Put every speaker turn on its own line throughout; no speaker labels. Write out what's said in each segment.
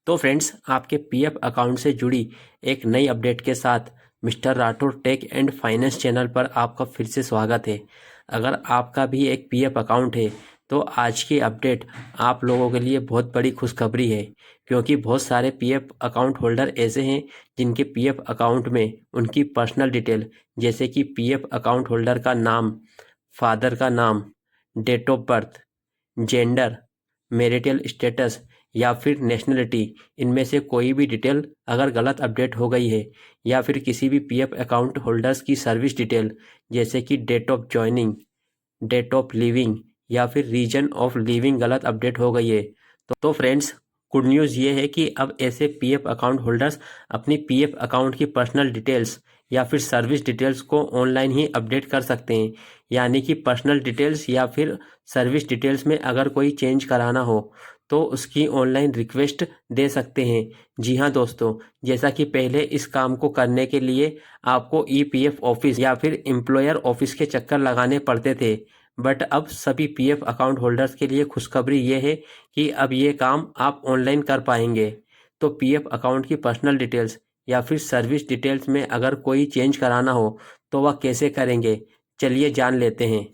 तो फ्रेंड्स, आपके PF account से जुड़ी एक नई अपडेट के साथ mister Rathore tech and finance channel पर आपका फिर से स्वागत है। अगर आपका भी एक पीएफ अकाउंट है तो आज की अपडेट आप लोगों के लिए बहुत बड़ी खुशखबरी है, क्योंकि बहुत सारे पीएफ अकाउंट होल्डर ऐसे हैं जिनके पीएफ अकाउंट में उनकी पर्सनल डिटेल, जैसे कि पीएफ अकाउंट होल्डर का नाम, फादर का नाम, date of birth, gender, marital status या फिर नेशनलिटी, इनमें से कोई भी डिटेल अगर गलत अपडेट हो गई है, या फिर किसी भी पीएफ अकाउंट होल्डर्स की सर्विस डिटेल, जैसे कि date of joining, date of living या फिर रीजन ऑफ लिविंग गलत अपडेट हो गई है, तो फ्रेंड्स, गुड न्यूज़ ये है कि अब ऐसे पीएफ अकाउंट होल्डर्स अपनी पीएफ अकाउंट की पर्सनल डिटेल्स या फिर सर्विस डिटेल्स को ऑनलाइन ही अपडेट कर सकते हैं। यानी कि पर्सनल डिटेल्स या फिर सर्विस डिटेल्स में अगर कोई चेंज कराना हो तो उसकी ऑनलाइन रिक्वेस्ट दे सकते हैं। जी हाँ दोस्तों, जैसा कि पहले इस काम को करने के लिए आपको ईपीएफ ऑफिस या फिर एम्प्लॉयर ऑफिस के चक्कर लगाने पड़ते थे, बट अब सभी पीएफ अकाउंट होल्डर्स के लिए खुशखबरी ये है कि अब ये काम आप ऑनलाइन कर पाएंगे। तो पीएफ अकाउंट की पर्सनल डिटेल्स या फिर सर्विस डिटेल्स में अगर कोई चेंज कराना हो तो वह कैसे करेंगे, चलिए जान लेते हैं।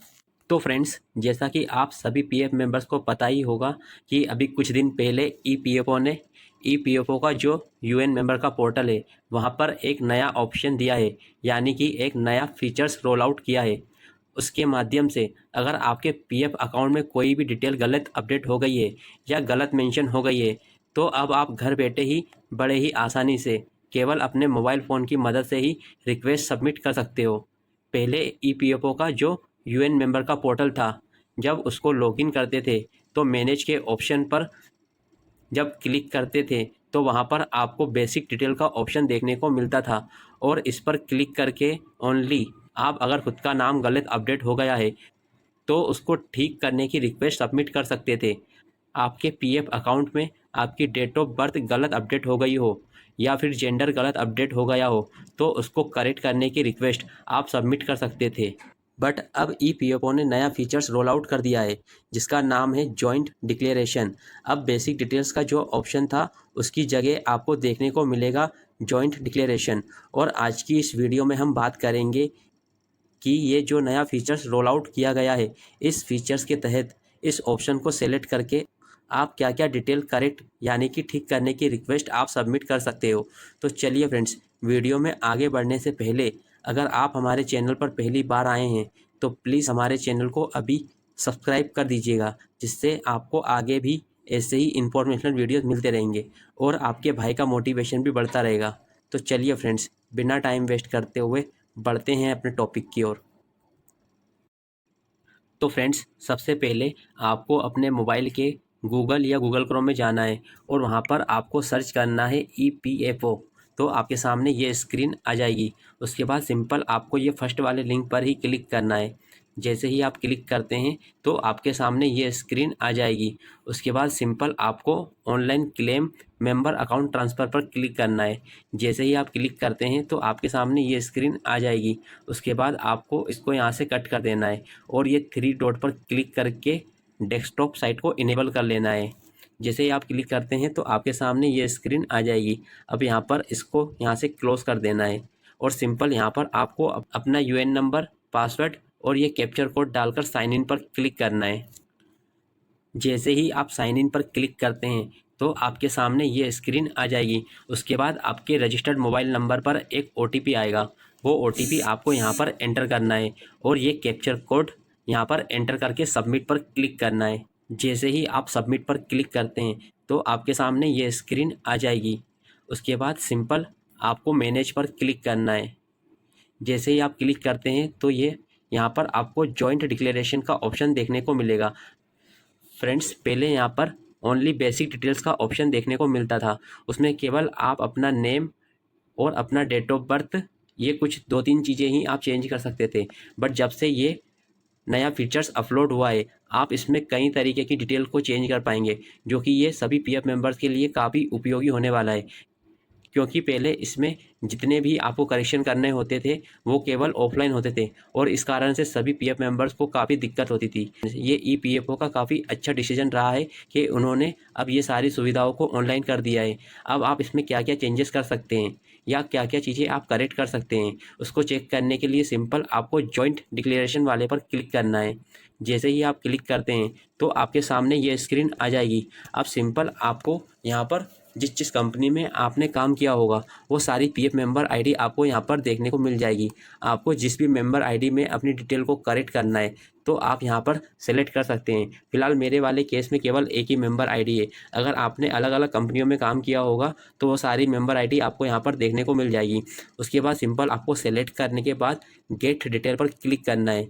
तो फ्रेंड्स, जैसा कि आप सभी पीएफ मेंबर्स को पता ही होगा कि अभी कुछ दिन पहले ईपीएफओ ने ईपीएफओ का जो यूएन मेंबर का पोर्टल है वहां पर एक नया ऑप्शन दिया है, यानी कि एक नया फीचर्स रोल आउट किया है। उसके माध्यम से अगर आपके पीएफ अकाउंट में कोई भी डिटेल गलत अपडेट हो गई है या गलत मेंशन हो गई है, तो अब आप घर बैठे ही बड़े ही आसानी से केवल अपने मोबाइल फ़ोन की मदद से ही रिक्वेस्ट सबमिट कर सकते हो। पहले ईपीएफओ का जो यूएन मेंबर का पोर्टल था, जब उसको लॉगिन करते थे तो मैनेज के ऑप्शन पर जब क्लिक करते थे तो वहाँ पर आपको बेसिक डिटेल का ऑप्शन देखने को मिलता था, और इस पर क्लिक करके ओनली आप अगर खुद का नाम गलत अपडेट हो गया है तो उसको ठीक करने की रिक्वेस्ट सबमिट कर सकते थे। आपके पीएफ अकाउंट में आपकी डेट ऑफ बर्थ गलत अपडेट हो गई हो या फिर जेंडर गलत अपडेट हो गया हो तो उसको करेक्ट करने की रिक्वेस्ट आप सबमिट कर सकते थे। बट अब ईपीएफओ ने नया फीचर्स रोल आउट कर दिया है, जिसका नाम है जॉइंट डिक्लेरेशन। अब बेसिक डिटेल्स का जो ऑप्शन था उसकी जगह आपको देखने को मिलेगा जॉइंट डिक्लेरेशन। और आज की इस वीडियो में हम बात करेंगे कि ये जो नया फीचर्स रोल आउट किया गया है, इस फीचर्स के तहत इस ऑप्शन को सेलेक्ट करके आप क्या क्या डिटेल करेक्ट यानी कि ठीक करने की रिक्वेस्ट आप सबमिट कर सकते हो। तो चलिए फ्रेंड्स, वीडियो में आगे बढ़ने से पहले अगर आप हमारे चैनल पर पहली बार आए हैं तो प्लीज़ हमारे चैनल को अभी सब्सक्राइब कर दीजिएगा, जिससे आपको आगे भी ऐसे ही इंफॉर्मेशनल वीडियोस मिलते रहेंगे और आपके भाई का मोटिवेशन भी बढ़ता रहेगा। तो चलिए फ्रेंड्स, बिना टाइम वेस्ट करते हुए बढ़ते हैं अपने टॉपिक की ओर। तो फ्रेंड्स, सबसे पहले आपको अपने मोबाइल के गूगल या गूगल क्रोम में जाना है और वहाँ पर आपको सर्च करना है ईपीएफओ। तो आपके सामने ये स्क्रीन आ जाएगी। उसके बाद सिंपल आपको ये फर्स्ट वाले लिंक पर ही क्लिक करना है। जैसे ही आप क्लिक करते हैं तो आपके सामने ये स्क्रीन आ जाएगी। उसके बाद सिंपल आपको online claim member account transfer पर क्लिक करना है। जैसे ही आप क्लिक करते हैं तो आपके सामने ये स्क्रीन आ जाएगी। उसके बाद आपको इसको यहाँ से कट कर देना है और ये थ्री डॉट पर क्लिक करके डेस्कटॉप साइट को इनेबल कर लेना है। जैसे ही आप क्लिक करते हैं तो आपके सामने ये स्क्रीन आ जाएगी। अब यहाँ पर इसको यहाँ से क्लोज़ कर देना है और सिंपल यहाँ पर आपको अपना यूएन नंबर, पासवर्ड और ये कैप्चर कोड डालकर साइन इन पर क्लिक करना है। जैसे ही आप साइन इन पर क्लिक करते हैं तो आपके सामने ये स्क्रीन आ जाएगी। उसके बाद आपके रजिस्टर्ड मोबाइल नंबर पर एक ओटीपी आएगा। वो ओटीपी आपको यहाँ पर एंटर करना है और ये कैप्चर कोड यहाँ पर एंटर करके सबमिट पर क्लिक करना है। जैसे ही आप सबमिट पर क्लिक करते हैं तो आपके सामने ये स्क्रीन आ जाएगी। उसके बाद सिंपल आपको मैनेज पर क्लिक करना है। जैसे ही आप क्लिक करते हैं तो ये यहाँ पर आपको जॉइंट डिक्लेरेशन का ऑप्शन देखने को मिलेगा। फ्रेंड्स, पहले यहाँ पर ओनली बेसिक डिटेल्स का ऑप्शन देखने को मिलता था। उसमें केवल आप अपना नेम और अपना डेट ऑफ बर्थ, ये कुछ दो तीन चीज़ें ही आप चेंज कर सकते थे। बट जब से ये नया फीचर्स अपलोड हुआ है, आप इसमें कई तरीके की डिटेल को चेंज कर पाएंगे, जो कि ये सभी पीएफ मेंबर्स के लिए काफ़ी उपयोगी होने वाला है। क्योंकि पहले इसमें जितने भी आपको करेक्शन करने होते थे वो केवल ऑफलाइन होते थे और इस कारण से सभी पीएफ मेंबर्स को काफ़ी दिक्कत होती थी। ये ईपीएफओ का काफ़ी अच्छा डिसीजन रहा है कि उन्होंने अब ये सारी सुविधाओं को ऑनलाइन कर दिया है। अब आप इसमें क्या क्या चेंजेस कर सकते हैं या क्या क्या चीज़ें आप करेक्ट कर सकते हैं, उसको चेक करने के लिए सिंपल आपको जॉइंट डिक्लेरेशन वाले पर क्लिक करना है। जैसे ही आप क्लिक करते हैं तो आपके सामने ये स्क्रीन आ जाएगी। अब सिंपल आपको यहाँ पर जिस कंपनी में आपने काम किया होगा वो सारी पीएफ मेंबर आईडी आपको यहाँ पर देखने को मिल जाएगी। आपको जिस भी मेंबर आईडी में अपनी डिटेल को करेक्ट करना है तो आप यहाँ पर सेलेक्ट कर सकते हैं। फिलहाल मेरे वाले केस में केवल एक ही मेंबर आईडी है। अगर आपने अलग अलग कंपनियों में काम किया होगा तो वो सारी मेंबर आईडी आपको यहाँ पर देखने को मिल जाएगी। उसके बाद सिंपल आपको सेलेक्ट करने के बाद गेट डिटेल पर क्लिक करना है।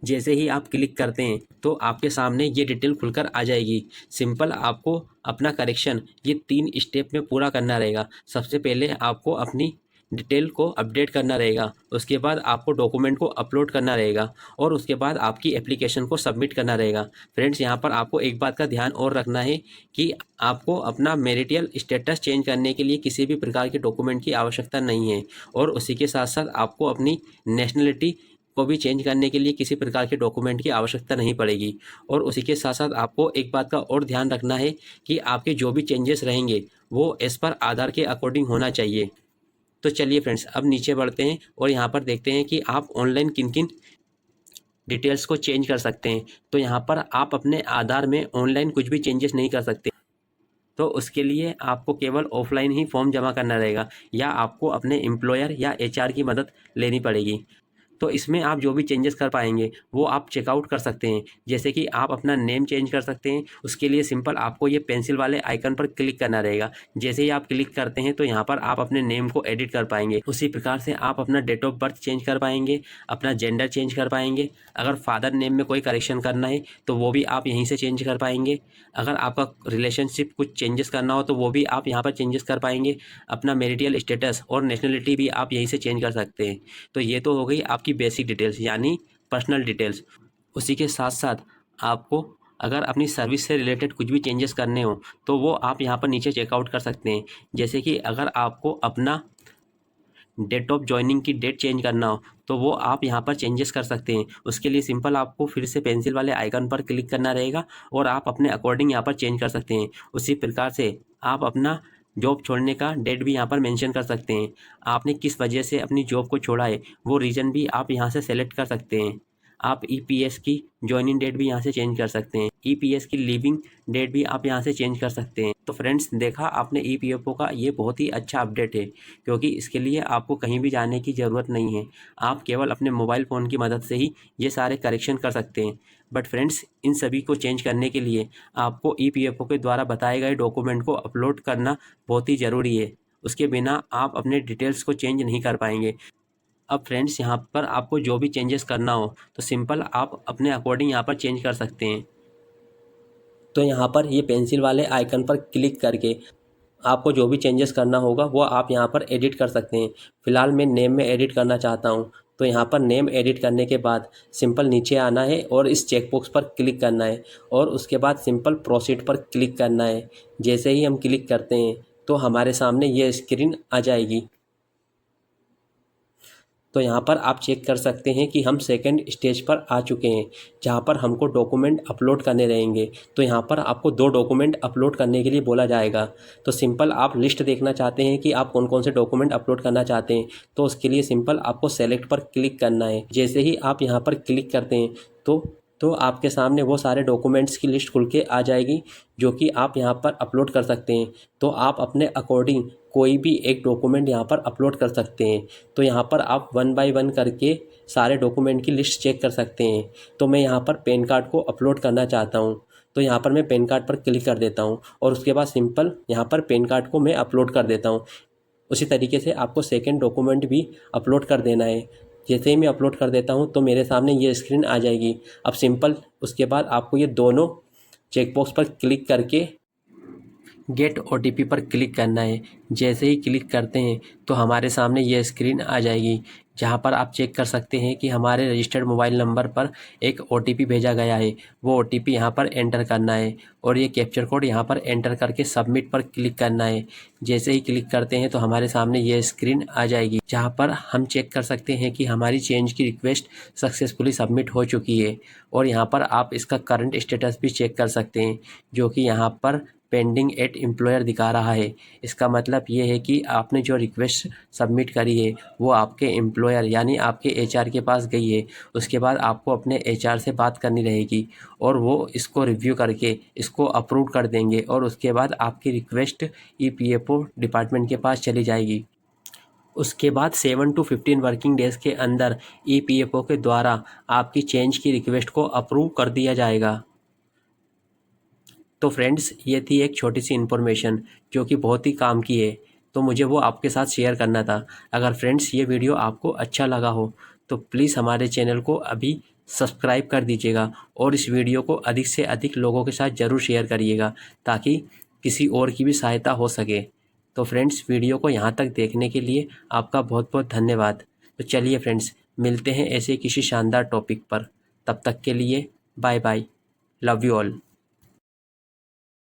जैसे ही आप क्लिक करते हैं तो आपके सामने ये डिटेल खुलकर आ जाएगी। सिंपल आपको अपना करेक्शन ये 3 स्टेप में पूरा करना रहेगा। सबसे पहले आपको अपनी डिटेल को अपडेट करना रहेगा, उसके बाद आपको डॉक्यूमेंट को अपलोड करना रहेगा और उसके बाद आपकी एप्लीकेशन को सबमिट करना रहेगा। फ्रेंड्स, यहाँ पर आपको एक बात का ध्यान और रखना है कि आपको अपना मैरिटल स्टेटस चेंज करने के लिए किसी भी प्रकार के डॉक्यूमेंट की आवश्यकता नहीं है और उसी के साथ साथ आपको अपनी नेशनलिटी को भी चेंज करने के लिए किसी प्रकार के डॉक्यूमेंट की आवश्यकता नहीं पड़ेगी। और उसी के साथ साथ आपको एक बात का और ध्यान रखना है कि आपके जो भी चेंजेस रहेंगे वो एज़ पर आधार के अकॉर्डिंग होना चाहिए। तो चलिए फ्रेंड्स, अब नीचे बढ़ते हैं और यहाँ पर देखते हैं कि आप ऑनलाइन किन किन डिटेल्स को चेंज कर सकते हैं। तो यहाँ पर आप अपने आधार में ऑनलाइन कुछ भी चेंजेस नहीं कर सकते, तो उसके लिए आपको केवल ऑफलाइन ही फॉर्म जमा करना रहेगा या आपको अपने एम्प्लॉयर या एचआर की मदद लेनी पड़ेगी। तो इसमें आप जो भी चेंजेस कर पाएंगे वो आप चेकआउट कर सकते हैं। जैसे कि आप अपना नेम चेंज कर सकते हैं। उसके लिए सिंपल आपको ये पेंसिल वाले आइकन पर क्लिक करना रहेगा। जैसे ही आप क्लिक करते हैं तो यहाँ पर आप अपने नेम को एडिट कर पाएंगे। उसी प्रकार से आप अपना डेट ऑफ बर्थ चेंज कर पाएंगे, अपना जेंडर चेंज कर पाएंगे। अगर फादर नेम में कोई करेक्शन करना है तो वो भी आप यहीं से चेंज कर पाएंगे। अगर आपका रिलेशनशिप कुछ चेंजेस करना हो तो वो भी आप यहाँ पर चेंजेस कर पाएंगे। अपना मैरिटल स्टेटस और नेशनलिटी भी आप यहीं से चेंज कर सकते हैं। तो ये तो हो गई आपकी बेसिक डिटेल्स यानी पर्सनल डिटेल्स। उसी के साथ साथ आपको अगर अपनी सर्विस से रिलेटेड कुछ भी चेंजेस करने हो तो वो आप यहाँ पर नीचे चेकआउट कर सकते हैं। जैसे कि अगर आपको अपना डेट ऑफ ज्वाइनिंग की डेट चेंज करना हो तो वो आप यहाँ पर चेंजेस कर सकते हैं। उसके लिए सिंपल आपको फिर से पेंसिल वाले आइकन पर क्लिक करना रहेगा और आप अपने अकॉर्डिंग यहाँ पर चेंज कर सकते हैं। उसी प्रकार से आप अपना जॉब छोड़ने का डेट भी यहाँ पर मेंशन कर सकते हैं। आपने किस वजह से अपनी जॉब को छोड़ा है वो रीज़न भी आप यहाँ से सेलेक्ट कर सकते हैं। आप ईपीएस की जॉइनिंग डेट भी यहाँ से चेंज कर सकते हैं। ईपीएस की लीविंग डेट भी आप यहाँ से चेंज कर सकते हैं। तो फ्रेंड्स, देखा आपने ईपीएफओ का ये बहुत ही अच्छा अपडेट है क्योंकि इसके लिए आपको कहीं भी जाने की ज़रूरत नहीं है। आप केवल अपने मोबाइल फ़ोन की मदद से ही ये सारे करेक्शन कर सकते हैं। बट फ्रेंड्स, इन सभी को चेंज करने के लिए आपको ईपीएफओ के द्वारा बताए गए डॉक्यूमेंट को अपलोड करना बहुत ही ज़रूरी है। उसके बिना आप अपने डिटेल्स को चेंज नहीं कर पाएंगे। अब फ्रेंड्स, यहाँ पर आपको जो भी चेंजेस करना हो तो सिंपल आप अपने अकॉर्डिंग यहाँ पर चेंज कर सकते हैं। तो यहाँ पर ये पेंसिल वाले आइकन पर क्लिक करके आपको जो भी चेंजेस करना होगा वो आप यहाँ पर एडिट कर सकते हैं। फ़िलहाल मैं नेम में एडिट करना चाहता हूँ तो यहाँ पर नेम एडिट करने के बाद सिंपल नीचे आना है और इस चेकबॉक्स पर क्लिक करना है और उसके बाद सिंपल प्रोसीड पर क्लिक करना है। जैसे ही हम क्लिक करते हैं तो हमारे सामने ये स्क्रीन आ जाएगी। तो यहाँ पर आप चेक कर सकते हैं कि हम सेकंड स्टेज पर आ चुके हैं जहाँ पर हमको डॉक्यूमेंट अपलोड करने रहेंगे। तो यहाँ पर आपको 2 डॉक्यूमेंट अपलोड करने के लिए बोला जाएगा। तो सिंपल आप लिस्ट देखना चाहते हैं कि आप कौन कौन से डॉक्यूमेंट अपलोड करना चाहते हैं तो उसके लिए सिंपल आपको सेलेक्ट पर क्लिक करना है। जैसे ही आप यहाँ पर क्लिक करते हैं तो आपके सामने वो सारे डॉक्यूमेंट्स की लिस्ट खुल के आ जाएगी जो कि आप यहाँ पर अपलोड कर सकते हैं। तो आप अपने अकॉर्डिंग कोई भी एक डॉक्यूमेंट यहाँ पर अपलोड कर सकते हैं। तो यहाँ पर आप 1 बाय 1 करके सारे डॉक्यूमेंट की लिस्ट चेक कर सकते हैं। तो मैं यहाँ पर पैन कार्ड को अपलोड करना चाहता हूँ तो यहाँ पर मैं पैन कार्ड पर क्लिक कर देता हूँ और उसके बाद सिंपल यहाँ पर पैन कार्ड को मैं अपलोड कर देता हूँ। उसी तरीके से आपको सेकेंड डॉक्यूमेंट भी अपलोड कर देना है। जैसे ही मैं अपलोड कर देता हूँ तो मेरे सामने ये स्क्रीन आ जाएगी। अब सिंपल उसके बाद आपको ये दोनों चेकबॉक्स पर क्लिक करके गेट ओटीपी पर क्लिक करना है। जैसे ही क्लिक करते हैं तो हमारे सामने ये स्क्रीन आ जाएगी। जहां पर आप चेक कर सकते हैं कि हमारे रजिस्टर्ड मोबाइल नंबर पर एक OTP भेजा गया है। वो OTP यहां पर एंटर करना है और ये कैप्चर कोड यहां पर एंटर करके सबमिट पर क्लिक करना है। जैसे ही क्लिक करते हैं तो हमारे सामने ये स्क्रीन आ जाएगी, जहां पर हम चेक कर सकते हैं कि हमारी चेंज की रिक्वेस्ट सक्सेसफुली सबमिट हो चुकी है। और यहाँ पर आप इसका करंट स्टेटस भी चेक कर सकते हैं, जो कि यहाँ पर पेंडिंग एट एम्प्लॉयर दिखा रहा है। इसका मतलब ये है कि आपने जो रिक्वेस्ट सबमिट करी है वो आपके एम्प्लॉयर यानी आपके HR के पास गई है। उसके बाद आपको अपने HR से बात करनी रहेगी और वो इसको रिव्यू करके इसको अप्रूव कर देंगे और उसके बाद आपकी रिक्वेस्ट EPFO डिपार्टमेंट के पास चली जाएगी। उसके बाद 7 to 15 वर्किंग डेज़ के अंदर EPFO के द्वारा आपकी चेंज की रिक्वेस्ट को अप्रूव कर दिया जाएगा। तो फ्रेंड्स, ये थी एक छोटी सी इन्फॉर्मेशन जो कि बहुत ही काम की है, तो मुझे वो आपके साथ शेयर करना था। अगर फ्रेंड्स ये वीडियो आपको अच्छा लगा हो तो प्लीज़ हमारे चैनल को अभी सब्सक्राइब कर दीजिएगा और इस वीडियो को अधिक से अधिक लोगों के साथ ज़रूर शेयर करिएगा ताकि किसी और की भी सहायता हो सके। तो फ्रेंड्स, वीडियो को यहाँ तक देखने के लिए आपका बहुत बहुत धन्यवाद। तो चलिए फ्रेंड्स, मिलते हैं ऐसे किसी शानदार टॉपिक पर। तब तक के लिए bye bye. Love you all.